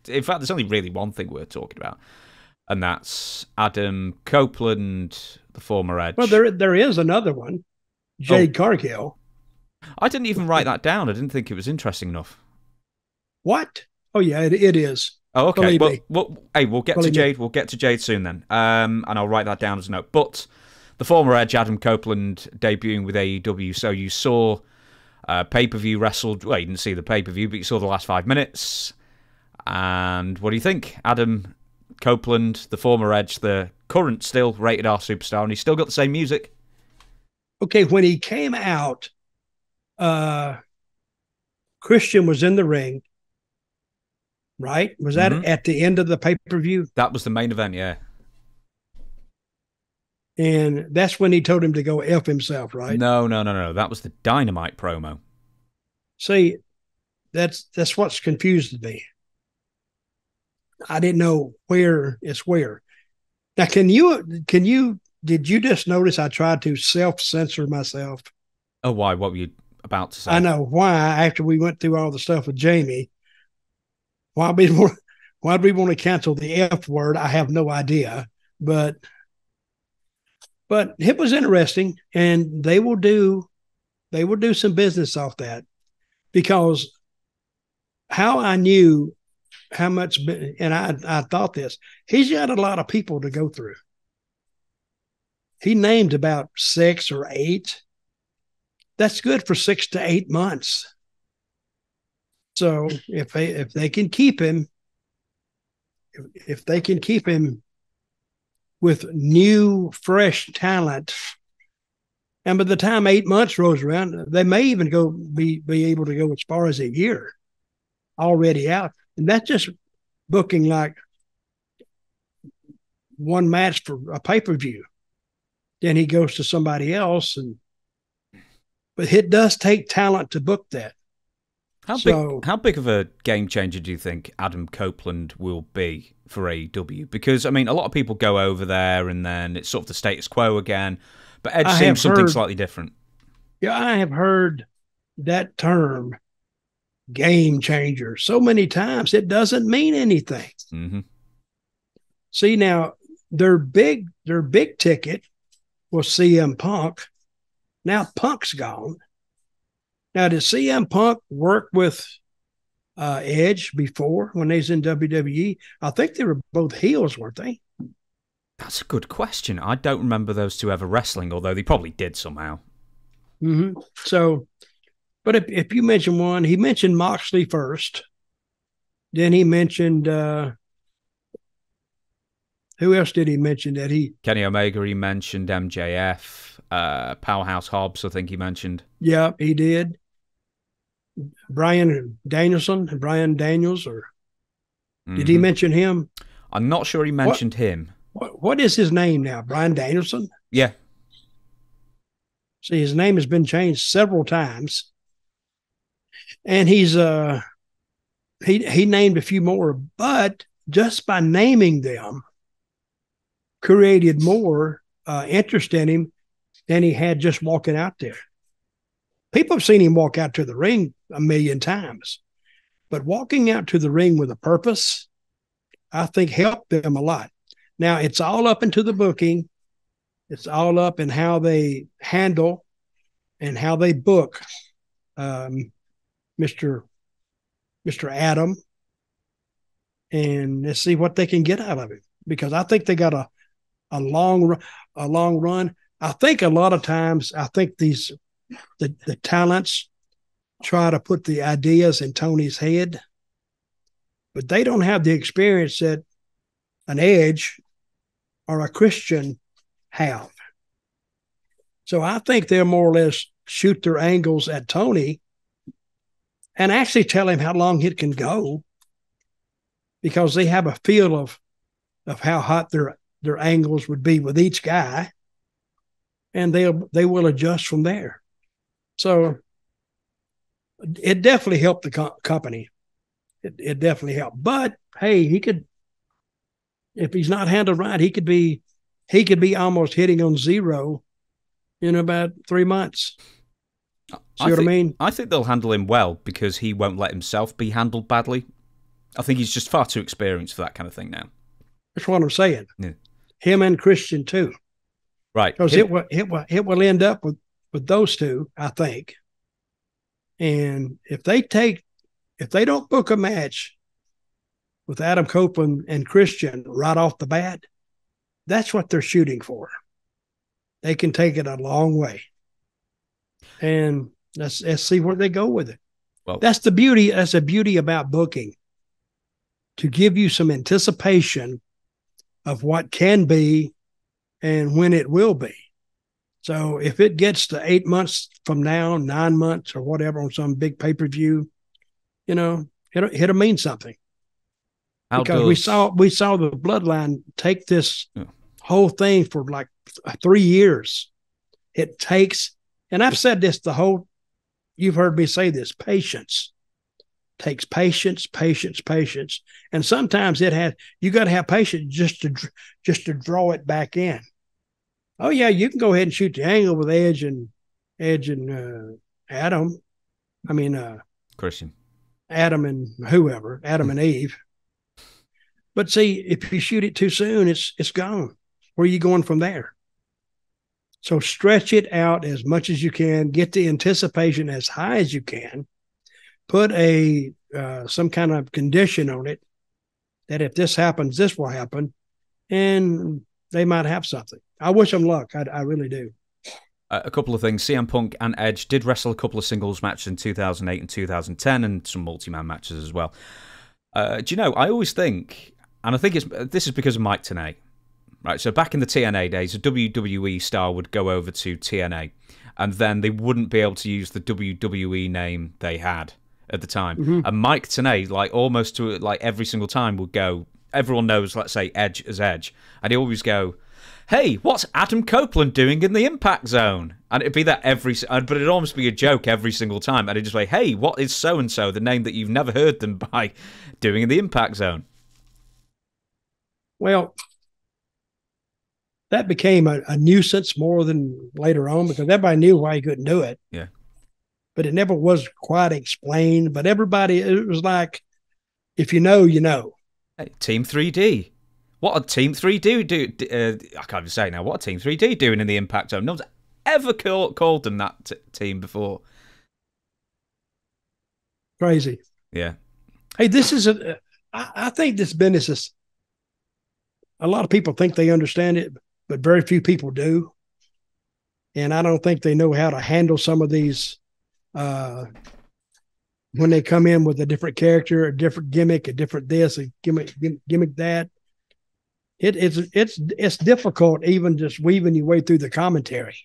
In fact, there's only really one thing we're talking about, and that's Adam Copeland, the former Edge. Well, there is another one, Jade Cargill. I didn't even write that down. I didn't think it was interesting enough. What? Oh yeah, it is. Oh, okay. Believe me. Hey, we'll get to Jade. We'll get to Jade soon then. And I'll write that down as a note. But the former Edge, Adam Copeland, debuting with AEW. So you saw pay-per-view wrestled. Well, you didn't see the pay-per-view, but you saw the last 5 minutes. And what do you think? Adam Copeland, the former Edge, the current still rated R superstar, and he's still got the same music. Okay, when he came out, Christian was in the ring, right? Was that at the end of the pay-per-view? That was the main event, yeah. And that's when he told him to go F himself, right? No. That was the Dynamite promo. See, that's what's confused me. I didn't know where it's where. Now, did you just notice I tried to self-censor myself? Oh, why? What were you about to say? I know why. After we went through all the stuff with Jamie, why we want to cancel the F word? I have no idea, but it was interesting, and they will do some business off that, because how I knew how much, and I thought this, he's got a lot of people to go through. He named about 6 or 8. That's good for 6 to 8 months. So if they can keep him, with new, fresh talent, and by the time 8 months rolls around, they may even be able to go as far as a year already out. And that's just booking like one match for a pay-per-view. Then he goes to somebody else, but it does take talent to book that. How big of a game changer do you think Adam Copeland will be for AEW? Because, I mean, a lot of people go over there and then it's sort of the status quo again, but Edge seems something slightly different. Yeah, I have heard that term, game changer, so many times it doesn't mean anything. Mm-hmm. See, now their big ticket was CM Punk. Now Punk's gone. Now, did CM Punk work with Edge before when they was in WWE? I think they were both heels, weren't they? That's a good question. I don't remember those two ever wrestling, although they probably did somehow. Mm-hmm. So, but if you mention one, he mentioned Moxley first. Then he mentioned, who else did he mention that he? Kenny Omega, he mentioned MJF, Powerhouse Hobbs, I think he mentioned. Yeah, he did. Brian Daniels, or did he mention him? I'm not sure he mentioned him. What is his name now? Brian Danielson? Yeah. See, his name has been changed several times. And he's he named a few more, but just by naming them created more interest in him than he had just walking out there. People have seen him walk out to the ring a million times, but walking out to the ring with a purpose, I think helped them a lot. Now, it's all up into the booking. It's all up in how they handle and how they book Mr. Adam. And let's see what they can get out of it, because I think they got a long run. I think a lot of times, the talents try to put the ideas in Tony's head, but they don't have the experience that an Edge or a Christian have. So I think they'll more or less shoot their angles at Tony and actually tell him how long it can go, because they have a feel of how hot their angles would be with each guy, and they will adjust from there. So it definitely helped the company. It definitely helped. But hey, he could, if he's not handled right, he could be almost hitting on zero in about 3 months. See what I mean? I think they'll handle him well, because he won't let himself be handled badly. I think he's just far too experienced for that kind of thing now. That's what I'm saying. Yeah. Him and Christian too. Right. Because it will end up with those two, I think. And if they don't book a match with Adam Copeland and Christian right off the bat, that's what they're shooting for. They can take it a long way. And let's see where they go with it. Well, that's the beauty. That's the beauty about booking, to give you some anticipation of what can be and when it will be. So if it gets to 8 months from now, 9 months or whatever on some big pay-per-view, it'll mean something. Because we saw the Bloodline take this whole thing for like 3 years. It takes, and I've said this you've heard me say this, patience. Takes patience. And sometimes you got to have patience just to draw it back in. Oh yeah, you can go ahead and shoot the angle with Edge and Adam. I mean, Christian. Adam and whoever, Adam and Eve. But see, if you shoot it too soon, it's gone. Where are you going from there? So stretch it out as much as you can. Get the anticipation as high as you can. Put some kind of condition on it that if this happens, this will happen, and they might have something. I wish them luck. I really do. A couple of things. CM Punk and Edge did wrestle a couple of singles matches in 2008 and 2010, and some multi-man matches as well. Do you know, I always think, and I think this is because of Mike Tenay, right? So back in the TNA days, a WWE star would go over to TNA, and then they wouldn't be able to use the WWE name they had at the time. Mm-hmm. And Mike Tenay, almost to every single time, would go, everyone knows, let's say, Edge as Edge, and he always go, hey, what's Adam Copeland doing in the Impact Zone? And it'd be that but it'd almost be a joke every single time. And it'd just be, hey, what is so-and-so, the name that you've never heard them by, doing in the Impact Zone? Well, that became a nuisance more than later on, because everybody knew why he couldn't do it. Yeah. But it never was quite explained. But everybody, it was like, if you know, you know. Hey, Team 3D. What a Team 3D do? I can't even say now. What a Team 3D doing in the Impact Zone? No one's ever called them that team before. Crazy. Yeah. Hey, I think this business is, a lot of people think they understand it, but very few people do. And I don't think they know how to handle some of these when they come in with a different character, a different gimmick, a different this, a gimmick that. It's difficult even just weaving your way through the commentary.